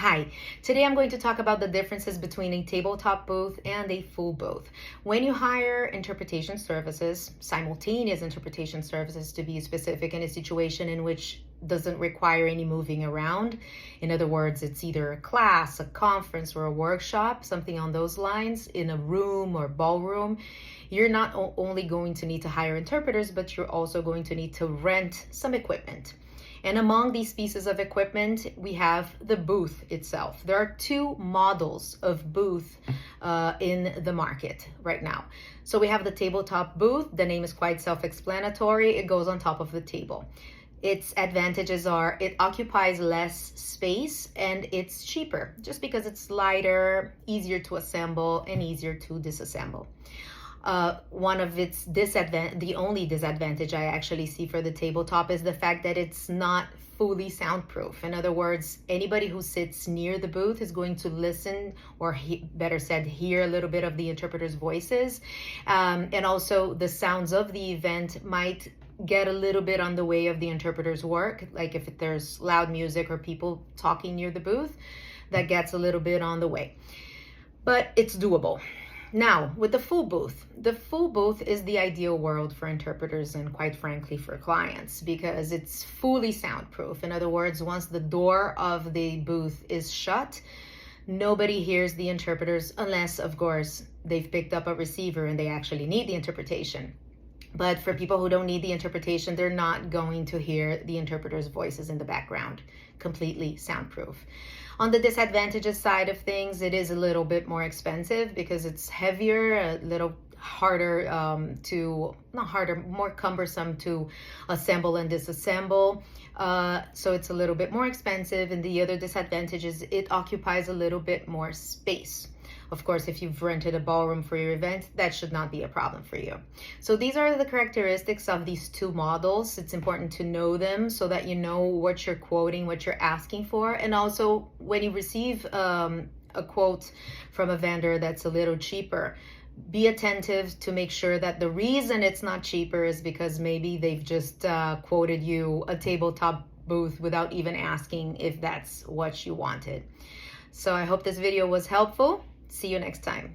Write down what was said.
Hi, today I'm going to talk about the differences between a tabletop booth and a full booth. When you hire interpretation services, simultaneous interpretation services to be specific, in a situation in which doesn't require any moving around. In other words, it's either a class, a conference, or a workshop, something on those lines, in a room or ballroom. You're not only going to need to hire interpreters, but you're also going to need to rent some equipment. And among these pieces of equipment, we have the booth itself. There are two models of booth in the market right now. So we have the tabletop booth. The name is quite self-explanatory. It goes on top of the table. Its advantages are it occupies less space and it's cheaper just because it's lighter, easier to assemble, and easier to disassemble. One of its the only disadvantage I actually see for the tabletop is the fact that it's not fully soundproof. In other words, anybody who sits near the booth is going to listen, or better said, hear a little bit of the interpreter's voices. And also the sounds of the event might get a little bit on the way of the interpreter's work. Like if there's loud music or people talking near the booth, that gets a little bit on the way. But it's doable. Now, with the full booth is the ideal world for interpreters and, quite frankly, for clients, because it's fully soundproof. In other words, once the door of the booth is shut, nobody hears the interpreters unless, of course, they've picked up a receiver and they actually need the interpretation. But for people who don't need the interpretation, they're not going to hear the interpreter's voices in the background. Completely soundproof. On the disadvantages side of things, it is a little bit more expensive because it's heavier, a little harder more cumbersome to assemble and disassemble. So it's a little bit more expensive. And the other disadvantage is it occupies a little bit more space. Of course, if you've rented a ballroom for your event, that should not be a problem for you. So these are the characteristics of these two models. It's important to know them so that you know what you're quoting, what you're asking for. And also, when you receive a quote from a vendor that's a little cheaper, be attentive to make sure that the reason it's not cheaper is because maybe they've just quoted you a tabletop booth without even asking if that's what you wanted. So I hope this video was helpful. See you next time.